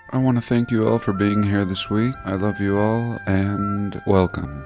I want to thank you all for being here this week. I love you all and welcome.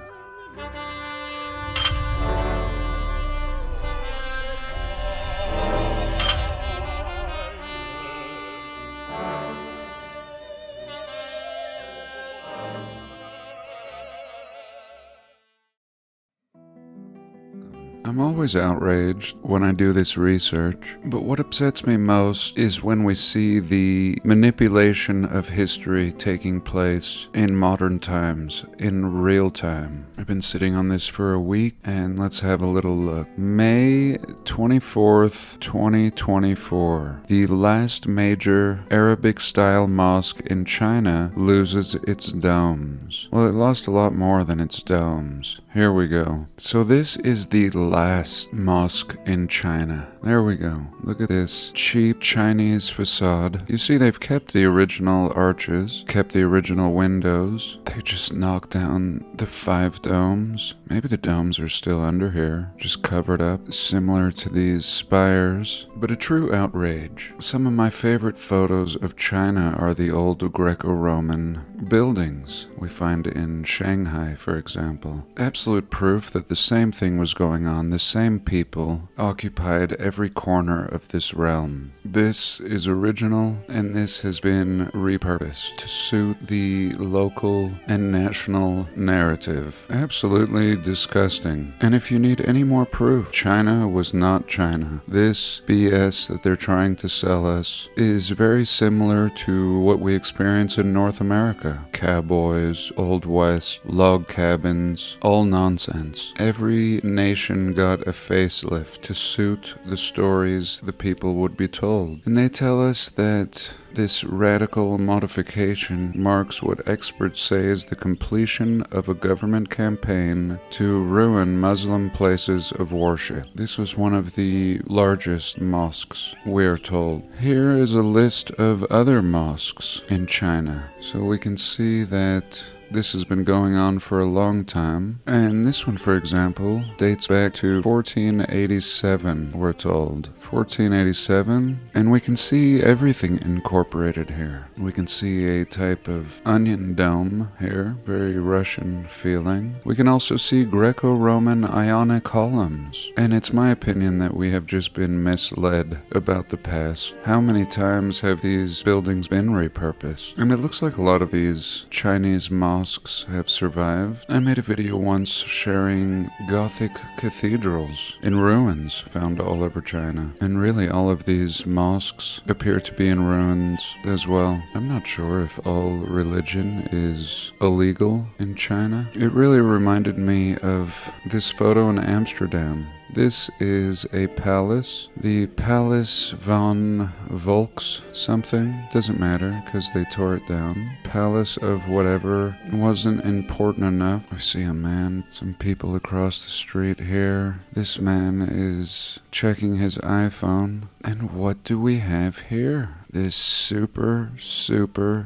I'm always outraged when I do this research, but what upsets me most is when we see the manipulation of history taking place in modern times, in real time. I've been sitting on this for a week, and let's have a little look. May 24th, 2024. The last major Arabic-style mosque in China loses its domes. Well, it lost a lot more than its domes. Here we go. So this is the last mosque in China. There we go. Look at this cheap Chinese facade. You see they've kept the original arches, kept the original windows. They just knocked down the 5 domes. Maybe the domes are still under here, just covered up, similar to these spires. But a true outrage. Some of my favorite photos of China are the old Greco-Roman buildings we find in Shanghai, for example. Absolute proof that the same thing was going on. The same people occupied every corner of this realm. This is original, and this has been repurposed to suit the local and national narrative. Absolutely disgusting. And if you need any more proof, China was not China. This BS that they're trying to sell us is very similar to what we experience in North America. Cowboys, Old West, log cabins, all nonsense. Every nation got a facelift to suit the stories the people would be told. And they tell us that this radical modification marks what experts say is the completion of a government campaign to ruin Muslim places of worship. This was one of the largest mosques, we're told. Here is a list of other mosques in China, so we can see that this has been going on for a long time. And this one, for example, dates back to 1487, we're told. 1487. And we can see everything incorporated here. We can see a type of onion dome here, very Russian feeling. We can also see Greco-Roman Ionic columns. And it's my opinion that we have just been misled about the past. How many times have these buildings been repurposed? And it looks like a lot of these Chinese mosques have survived. I made a video once sharing Gothic cathedrals in ruins found all over China. And really all of these mosques appear to be in ruins as well. I'm not sure if all religion is illegal in China. It really reminded me of this photo in Amsterdam. This is a palace, the Palace von Volks something, doesn't matter because they tore it down. Palace of whatever wasn't important enough. I see a man, some people across the street here. This man is checking his iPhone. And what do we have here? This super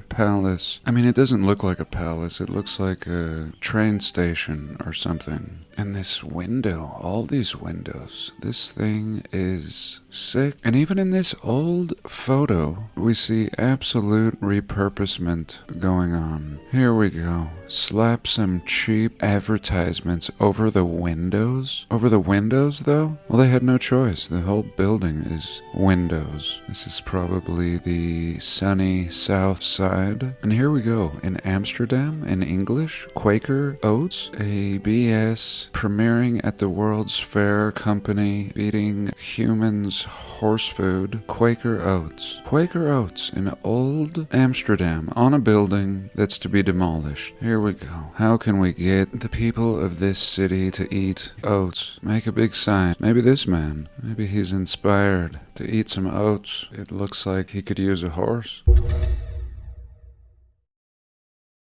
palace. I mean, it doesn't look like a palace. It looks like a train station or something. And this window, all these windows, this thing is sick. And even in this old photo, we see absolute repurposement going on. Here we go. Slap some cheap advertisements over the windows. Over the windows, though? Well, they had no choice. The whole building is windows. This is probably the sunny south side. And here we go. In Amsterdam, in English, Quaker Oats, a BS premiering at the World's Fair company feeding humans horse food. Quaker Oats. Quaker Oats in old Amsterdam on a building that's to be demolished. Here we go. How can we get the people of this city to eat oats? Make a big sign. Maybe this man. Maybe he's inspired to eat some oats. It looks like he could use a horse.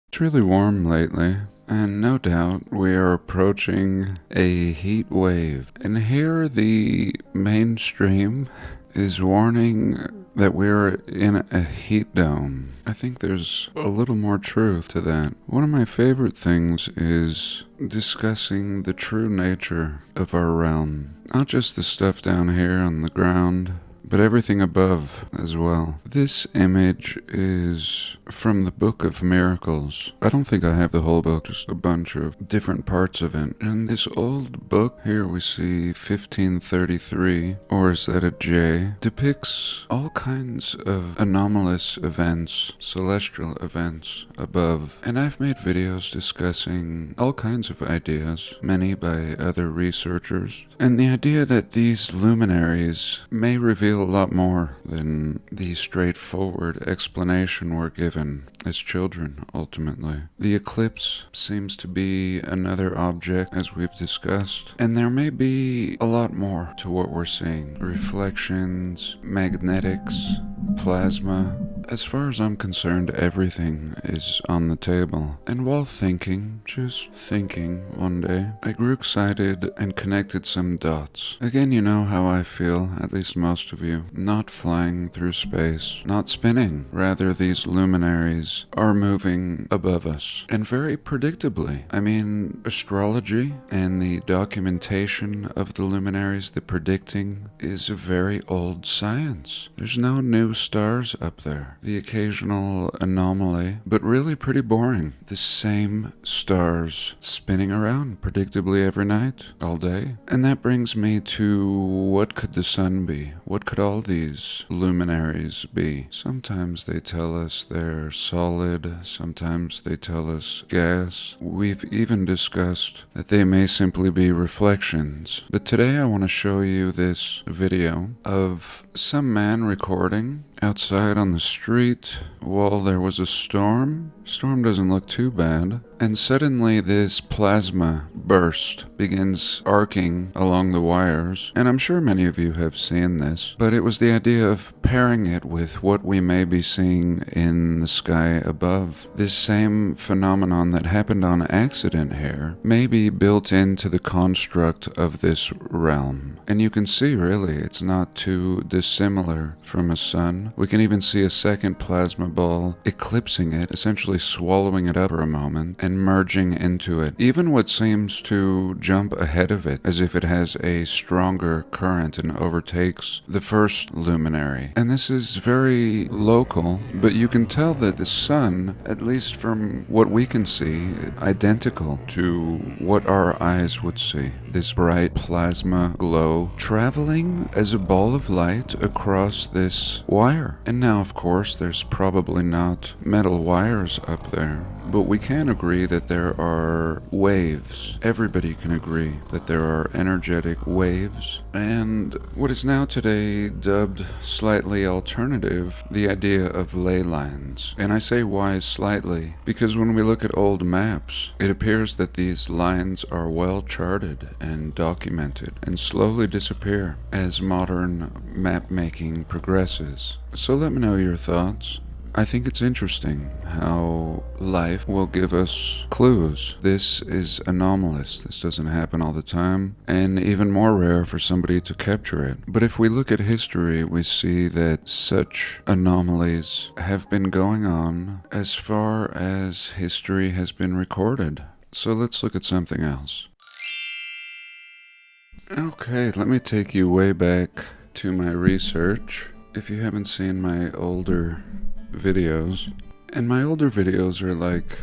It's really warm lately. And no doubt we are approaching a heat wave. And here the mainstream is warning that we're in a heat dome. I think there's a little more truth to that. One of my favorite things is discussing the true nature of our realm. Not just the stuff down here on the ground, but everything above as well. This image is from the Book of Miracles. I don't think I have the whole book, just a bunch of different parts of it. In this old book, here we see 1533, or is that a J, depicts all kinds of anomalous events, celestial events above. And I've made videos discussing all kinds of ideas, many by other researchers. And the idea that these luminaries may reveal a lot more than the straightforward explanation we're given as children, ultimately. The eclipse seems to be another object, as we've discussed, and there may be a lot more to what we're seeing. Reflections, magnetics, plasma. As far as I'm concerned, everything is on the table. And while thinking, just thinking, one day, I grew excited and connected some dots. Again, you know how I feel, at least most of you. Not flying through space, not spinning. Rather, these luminaries are moving above us. And very predictably. I mean, astrology and the documentation of the luminaries, the predicting, is a very old science. There's no new stars up there. The occasional anomaly, but really pretty boring. The same stars spinning around predictably every night, all day. And that brings me to, what could the sun be? What could all these luminaries be? Sometimes they tell us they're solid, sometimes they tell us gas. We've even discussed that they may simply be reflections. But today I want to show you this video of some man recording outside on the street while there was a storm. Storm doesn't look too bad. And suddenly this plasma burst begins arcing along the wires. And I'm sure many of you have seen this, but it was the idea of pairing it with what we may be seeing in the sky above. This same phenomenon that happened on accident here may be built into the construct of this realm. And you can see, really, it's not too dissimilar from a sun. We can even see a second plasma ball eclipsing it, essentially swallowing it up for a moment and merging into it. Even what seems to jump ahead of it, as if it has a stronger current and overtakes the first luminary. And this is very local, but you can tell that the sun, at least from what we can see, identical to what our eyes would see. This bright plasma glow traveling as a ball of light across this wire. And now, of course, there's probably not metal wires up there, but we can agree that there are waves. Everybody can agree that there are energetic waves. And what is now today dubbed slightly alternative, the idea of ley lines. And I say why slightly, because when we look at old maps, it appears that these lines are well charted and documented and slowly disappear as modern map making progresses. So let me know your thoughts. I think it's interesting how life will give us clues. This is anomalous. This doesn't happen all the time, and even more rare for somebody to capture it. But if we look at history, we see that such anomalies have been going on as far as history has been recorded. So let's look at something else. Okay, let me take you way back to my research. If you haven't seen my older videos, and my older videos are like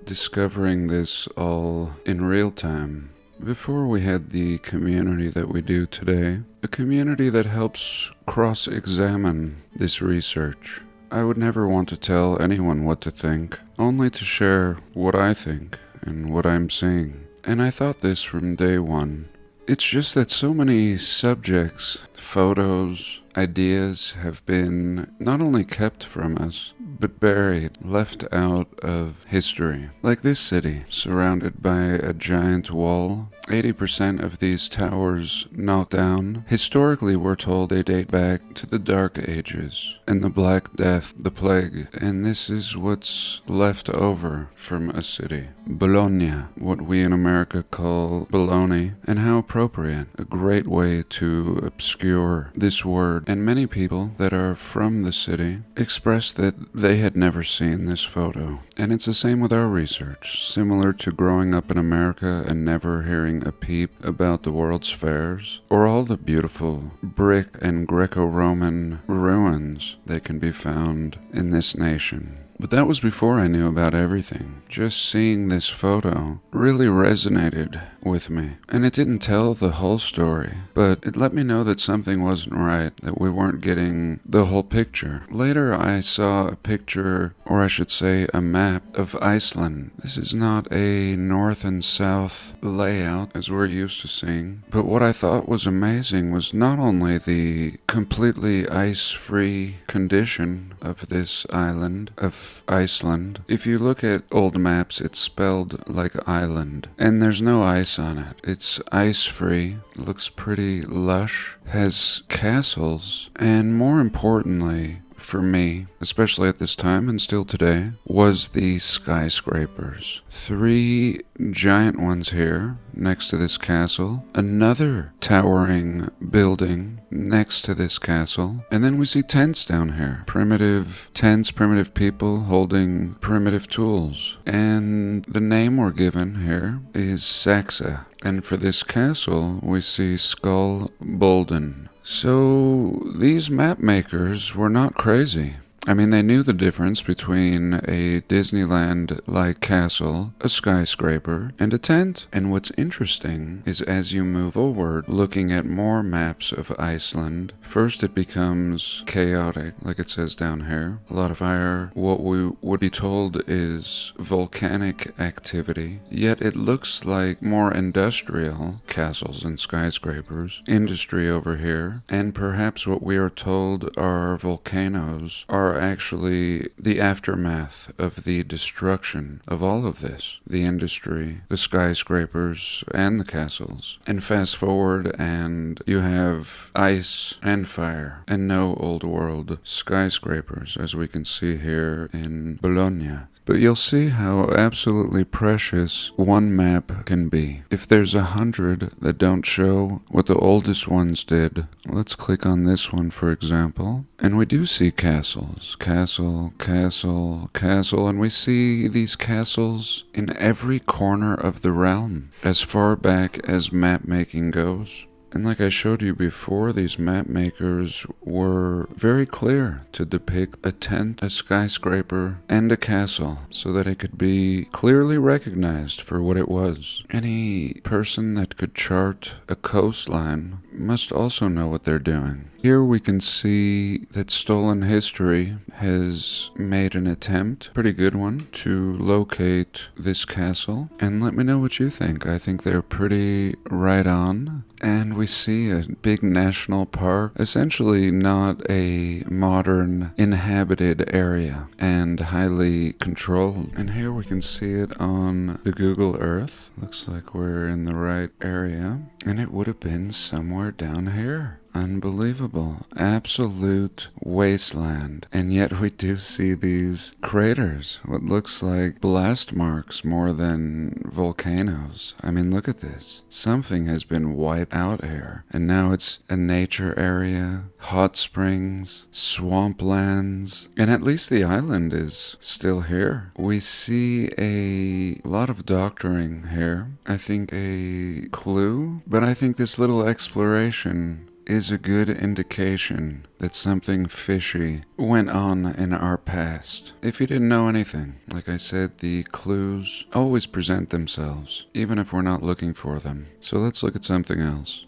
discovering this all in real time. Before we had the community that we do today, a community that helps cross-examine this research. I would never want to tell anyone what to think, only to share what I think and what I'm seeing. And I thought this from day one. It's just that so many subjects, photos, ideas have been not only kept from us, but buried, left out of history. Like this city, surrounded by a giant wall. 80% of these towers knocked down. Historically, we're told they date back to the Dark Ages and the Black Death, the plague. And this is what's left over from a city. Bologna, what we in America call baloney, and how appropriate. A great way to obscure this word. And many people that are from the city express that They had never seen this photo. And it's the same with our research, similar to growing up in America and never hearing a peep about the world's fairs, or all the beautiful brick and Greco-Roman ruins that can be found in this nation. But that was before I knew about everything. Just seeing this photo really resonated with me. And it didn't tell the whole story, but it let me know that something wasn't right, that we weren't getting the whole picture. Later I saw a picture, or I should say a map, of Iceland. This is not a north and south layout as we're used to seeing, but what I thought was amazing was not only the completely ice-free condition of this island, of Iceland. If you look at old maps, it's spelled like island, and there's no ice on it. It's ice-free, looks pretty lush, has castles, and more importantly, for me, especially at this time and still today, was the skyscrapers. 3 giant ones here next to this castle, another towering building next to this castle, and then we see tents down here. Primitive tents, primitive people holding primitive tools. And the name we're given here is Saxa. And for this castle, we see Skull Bolden. So these map makers were not crazy. I mean, they knew the difference between a Disneyland-like castle, a skyscraper, and a tent. And what's interesting is as you move forward, looking at more maps of Iceland, first it becomes chaotic, like it says down here. A lot of fire, what we would be told is volcanic activity, yet it looks like more industrial castles and skyscrapers, industry over here, and perhaps what we are told are volcanoes are actually the aftermath of the destruction of all of this, the industry, the skyscrapers, and the castles. And fast forward and you have ice and fire and no old world skyscrapers, as we can see here in Bologna. But you'll see how absolutely precious one map can be. If there's 100 that don't show what the oldest ones did, let's click on this one for example, and we do see castles. Castle, castle, castle, and we see these castles in every corner of the realm, as far back as map making goes. And like I showed you before, these map makers were very clear to depict a tent, a skyscraper, and a castle so that it could be clearly recognized for what it was. Any person that could chart a coastline must also know what they're doing. Here we can see that Stolen History has made an attempt, pretty good one, to locate this castle. And let me know what you think. I think they're pretty right on. And we see a big national park, essentially not a modern inhabited area and highly controlled. And here we can see it on the Google Earth. Looks like we're in the right area. And it would have been somewhere down here. Unbelievable. Absolute wasteland. And yet we do see these craters, what looks like blast marks more than volcanoes. I mean, look at this. Something has been wiped out here. And now it's a nature area, hot springs, swamplands, and at least the island is still here. We see a lot of doctoring here. I think a clue, but I think this little exploration is a good indication that something fishy went on in our past. If you didn't know anything, like I said, the clues always present themselves, even if we're not looking for them. So let's look at something else.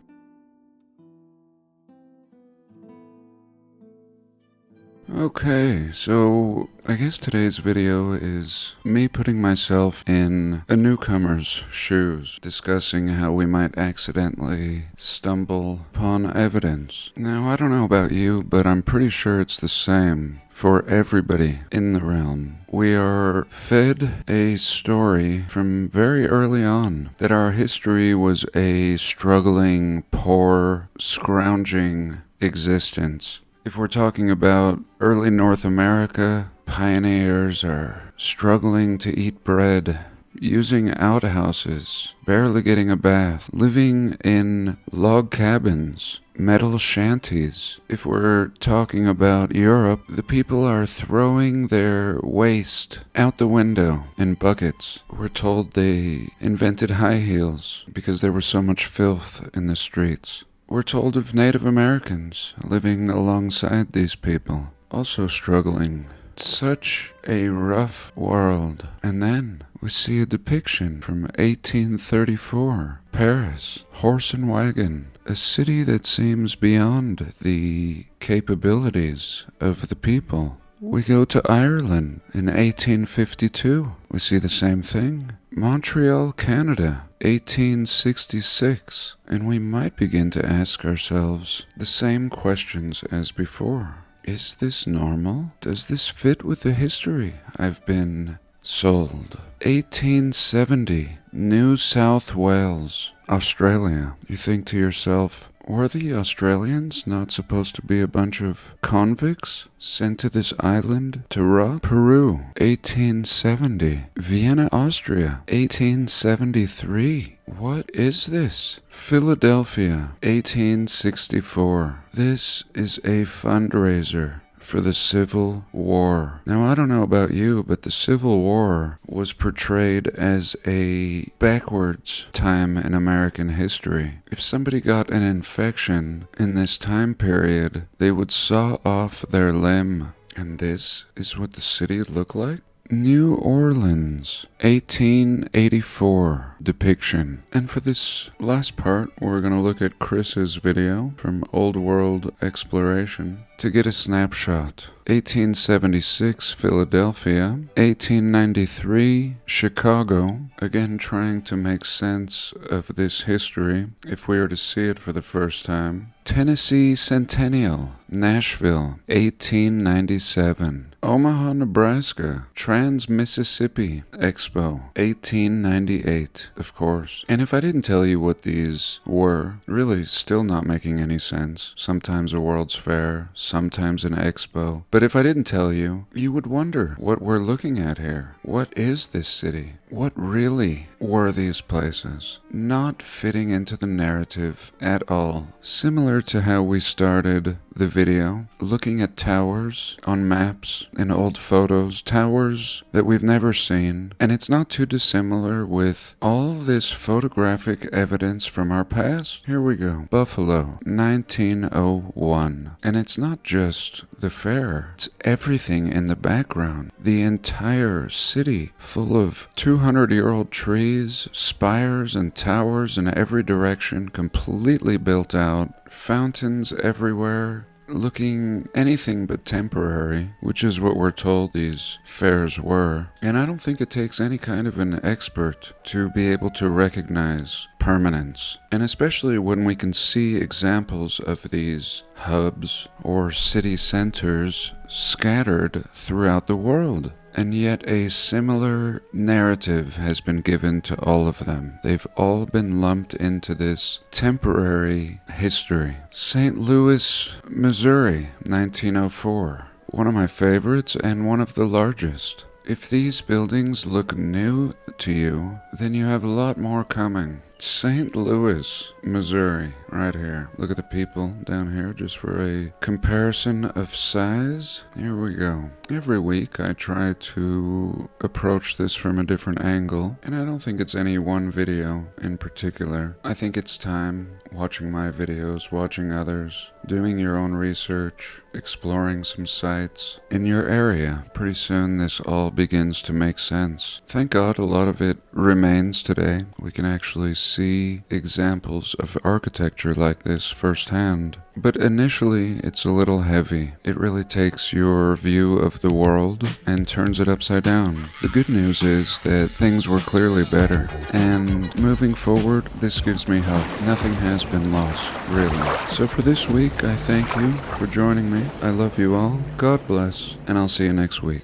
Okay, so I guess today's video is me putting myself in a newcomer's shoes, discussing how we might accidentally stumble upon evidence. Now, I don't know about you, but I'm pretty sure it's the same for everybody in the realm. We are fed a story from very early on that our history was a struggling, poor, scrounging existence. If we're talking about early North America, pioneers are struggling to eat bread. using outhouses, barely getting a bath, living in log cabins, metal shanties. If we're talking about Europe, the people are throwing their waste out the window in buckets. We're told they invented high heels because there was so much filth in the streets. We're told of Native Americans living alongside these people, also struggling. Such a rough world. And then we see a depiction from 1834. Paris, horse and wagon. A city that seems beyond the capabilities of the people. We go to Ireland in 1852. We see the same thing. Montreal, Canada, 1866. And we might begin to ask ourselves the same questions as before. Is this normal? Does this fit with the history I've been sold? 1870, New South Wales, Australia. You think to yourself, were the Australians not supposed to be a bunch of convicts sent to this island to rot? Peru, 1870. Vienna, Austria, 1873. What is this? Philadelphia, 1864. This is a fundraiser for the Civil War. Now, I don't know about you, but the Civil War was portrayed as a backwards time in American history. If somebody got an infection in this time period, they would saw off their limb. And this is what the city looked like? New Orleans, 1884 depiction. And for this last part, we're going to look at Chris's video from Old World Exploration to get a snapshot. 1876, Philadelphia. 1893, Chicago. Again, trying to make sense of this history if we were to see it for the first time. Tennessee Centennial, Nashville, 1897. Omaha, Nebraska, Trans-Mississippi Expo, 1898, of course. And if I didn't tell you what these were, really still not making any sense. Sometimes a World's Fair, sometimes an expo. But if I didn't tell you, you would wonder what we're looking at here. What is this city? What really were these places? Not fitting into the narrative at all. Similar to how we started the video, looking at towers on maps and old photos, towers that we've never seen, and it's not too dissimilar with all this photographic evidence from our past. Here we go. Buffalo, 1901. And it's not just the fair, it's everything in the background. The entire city full of 200-year-old trees, spires and towers in every direction, completely built out, fountains everywhere, looking anything but temporary, which is what we're told these fairs were. And I don't think it takes any kind of an expert to be able to recognize permanence. And especially when we can see examples of these hubs or city centers scattered throughout the world. And yet a similar narrative has been given to all of them. They've all been lumped into this temporary history. St. Louis, Missouri, 1904. One of my favorites and one of the largest. If these buildings look new to you, then you have a lot more coming. St. Louis, Missouri, right here. Look at the people down here just for a comparison of size. Here we go. Every week I try to approach this from a different angle, and I don't think it's any one video in particular. I think it's time watching my videos, watching others, doing your own research, exploring some sites in your area. Pretty soon this all begins to make sense. Thank God a lot of it remains today. We can actually see examples of architecture like this firsthand. But initially, it's a little heavy. It really takes your view of the world and turns it upside down. The good news is that things were clearly better. And moving forward, this gives me hope. Nothing has been lost, really. So for this week, I thank you for joining me. I love you all. God bless. And I'll see you next week.